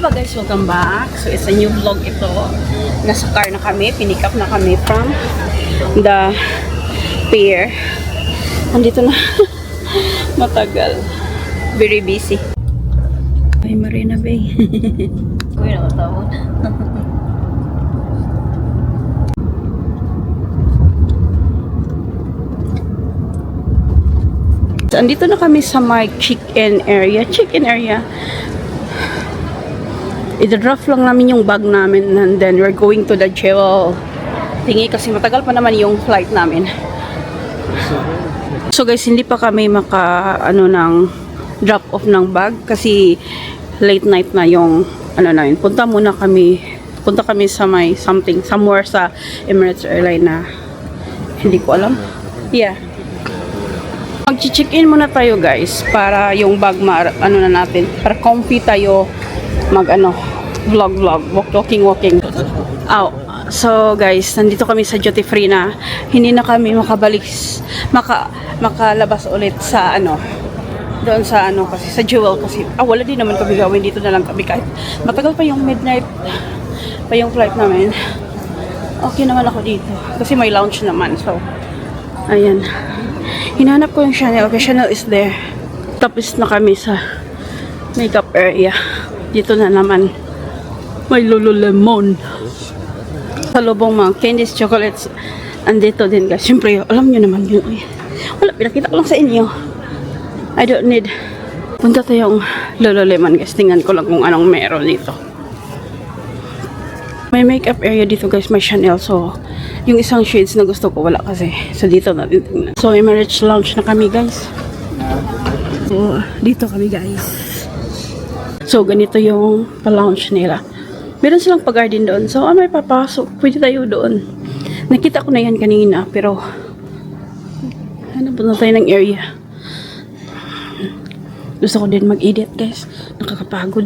Hello guys, welcome back. So it's a new vlog ito. Nasa car na kami, pinick up na kami from the pier. Andito na. Matagal. Very busy. Ay, Marina Bay. Kuya, nakatawag. So, andito na kami sa my check-in area. Check-in area. I-drop lang namin yung bag namin and then we're going to the jewel thingy kasi matagal pa naman yung flight namin. So guys, hindi pa kami ng drop off ng bag kasi late night na yung namin. Punta kami sa may somewhere sa Emirates Airline na hindi ko alam. Yeah. Mag-check-in muna tayo guys para yung bag na natin para comfy tayo vlog, walking. Oh, so guys, nandito kami sa duty free na. Hindi na kami makalabas ulit sa doon sa kasi sa Jewel kasi wala din naman kami gawin dito na lang kami kahit matagal pa yung midnight pa yung flight namin. Okay naman ako dito kasi may lounge naman. So, ayan. Hinanap ko yung Chanel. Okay, Chanel is there. Tapos na kami sa makeup area. Dito na naman may Lululemon. Sa lubong mga candies, chocolates. Andito din guys. Siyempre, alam nyo naman yun. Wala, pinakita ko lang sa inyo. I don't need. Punta tayong Lululemon guys. Tingnan ko lang kung anong meron dito. May makeup area dito guys. May Chanel. So, yung isang shades na gusto ko wala kasi. So, dito natin tingnan. So, Emirates Lounge na kami guys. So, dito kami guys. So, ganito yung pa-lounge nila. Meron silang pa-garden doon. So, may papasok. Pwede tayo doon. Nakita ko na yan kanina. Pero, punta tayo ng area. Gusto ko din mag-edit, guys. Nakakapagod.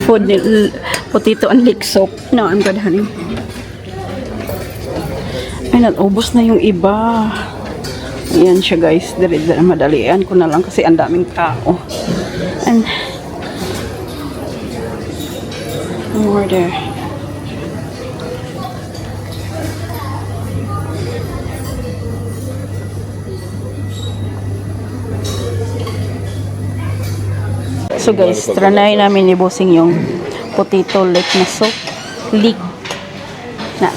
Food, potato and leek soup. No, I'm good, honey. Ay, natubos na yung iba. Ayan siya, guys. Madalian ko na lang kasi ang daming tao. And, more there. So guys, trinay namin ni Bossing yung potato leek na soup. Leek. Not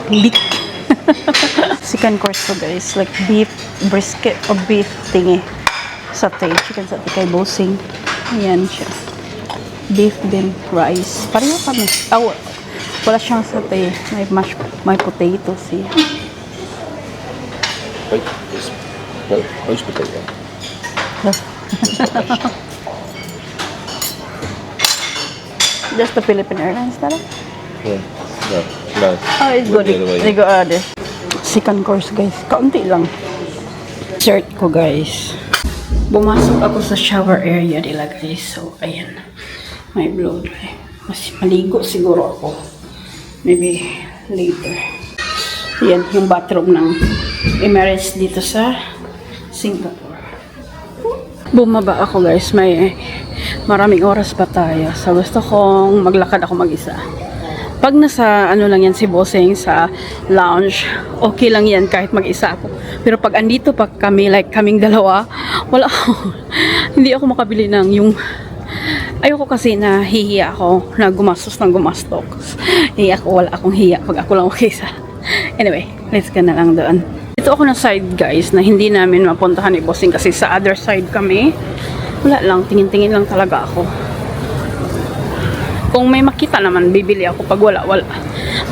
leek. Second course to guys, like beef brisket or beef thingy. Satay, chicken satay kay Bossing. Ayan siya. Beef din rice. Pareho kami. Wala siyang satay. May potatoes siya. Roast potato. Just the Philippine Airlines, tara? Yeah. No. Oh, it's good. They go there. Second course, guys. Kaunti lang. Dessert ko, guys. Bumasok ako sa shower area nila, guys. So, ayan. May blow dry. Mas maligo siguro ako. Maybe later. Ayan, yung bathroom ng Emirates dito sa Singapore. Bumaba ako, guys. Maraming oras pa tayo. So, gusto kong maglakad ako mag-isa. Pag nasa, lang yan si Bossing sa lounge, okay lang yan kahit mag-isa ako. Pero pag andito pa kami, like kaming dalawa, wala ako. Hindi ako makabili ng yung, ayoko kasi na hihiya ako na gumastos ng gumastos. Wala akong hiya pag ako lang mag-isa. Anyway, let's go na lang doon. Ito ako na side guys na hindi namin mapuntahan ni Bossing kasi sa other side kami. Wala lang, tingin-tingin lang talaga ako. Kung may makita naman, bibili ako. Pag wala.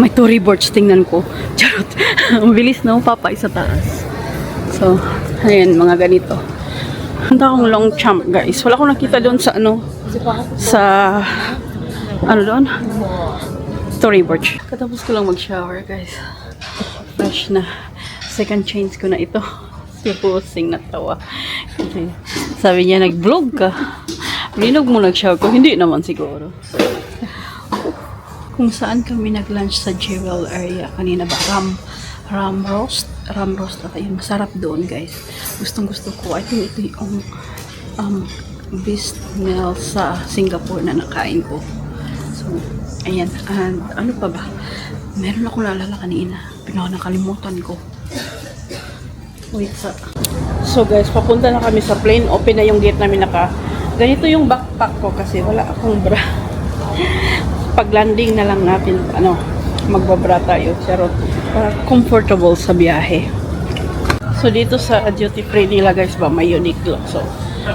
May Tory boards, tingnan ko. Charot. Ang bilis na papay sa taas. So, ayan, mga ganito. Handa akong long champ, guys. Wala akong nakita doon sa doon? Tory boards. Katapos ko lang mag-shower, guys. Fresh na. Second change ko na ito. Si Bossing natawa. Kasi sabi niya, nag-vlog ka. Rinog mo nag-shower ko. Hindi naman siguro. Kung saan kami nag-lunch sa Jewel area kanina ba? Ram roast at ayun, masarap doon guys. Gustong gusto ko. I think ito yung beast meal sa Singapore na nakain ko. So, ayan. And ano pa ba? Meron ako naalala kanina. Nakalimutan ko. Wait sa... So guys, papunta na kami sa plane. Open na yung gate namin ganito yung backpack ko kasi wala akong bra. Pag landing na lang natin, magbabra tayo. Pero para comfortable sa biyahe. So dito sa duty free nila guys ba, may Uniqlo. So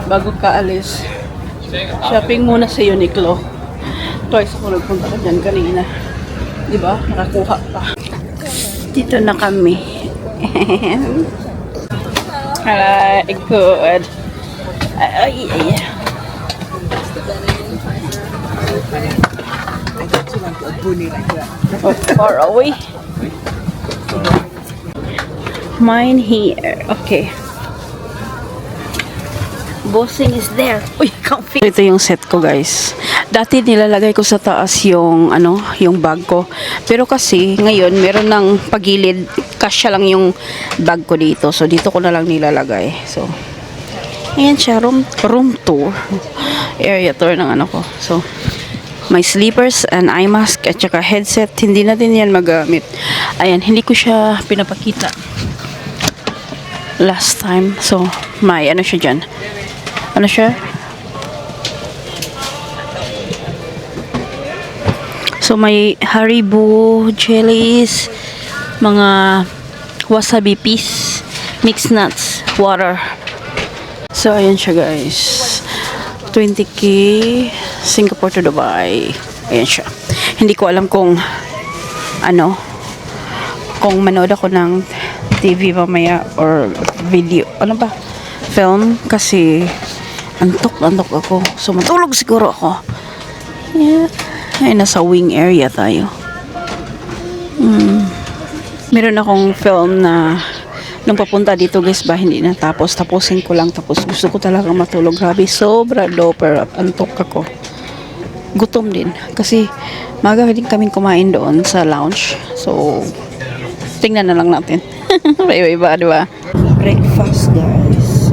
bago ka alis, shopping muna sa Uniqlo. Twice ako nagpunta ka dyan kanina. Diba? Nakakuha pa. Dito na kami. Alright, good. Ay. Oh, far away. Mine here. Okay. Bossing is there. Uy, comfy. Ito yung set ko, guys. Dati nilalagay ko sa taas yung yung bag ko. Pero kasi ngayon meron ng pagilid, kasya lang yung bag ko dito. So dito ko na lang nilalagay. So ayan siya, room tour. Area tour ng ko. So may sleepers and eye mask at saka headset. Hindi natin yan magamit. Ayan, hindi ko siya pinapakita last time. So may siya dyan. Ano siya? So may Haribo jellies, mga wasabi piece, mixed nuts, water. So ayan siya guys. 20k Singapore to Dubai. Ayan siya. Hindi ko alam kung kung manood ako ng TV mamaya or video, film, kasi antok ako. So matulog siguro ako. Yeah. Ay, nasa wing area tayo. Meron akong film na nung papunta dito guys ba, hindi natapos. Tapusin ko lang. Tapos gusto ko talaga matulog. Grabe, sobra doper. Antok ako. Gutom din. Kasi maga din kaming kumain doon sa lounge. So, tingnan na lang natin. Iba-iba, diba? Breakfast guys.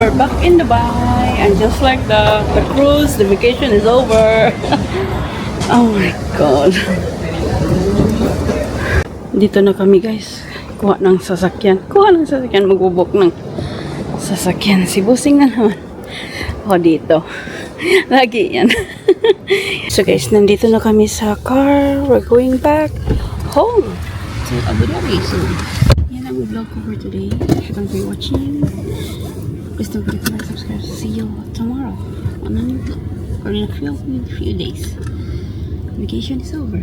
We're back in Dubai, and just like the cruise, the vacation is over. Oh my God. Dito na kami guys. Kuha ng sasakyan. Magbubok ng sasakyan. Si Busing na naman. O dito. Lagi yan. So guys, nandito na kami sa car. We're going back home to Abu Dhabi. So, yan ang vlog ko for today. Thank you for watching. Please don't forget to like, subscribe. See you tomorrow on a new vlog. Or in a few days. Vacation is over.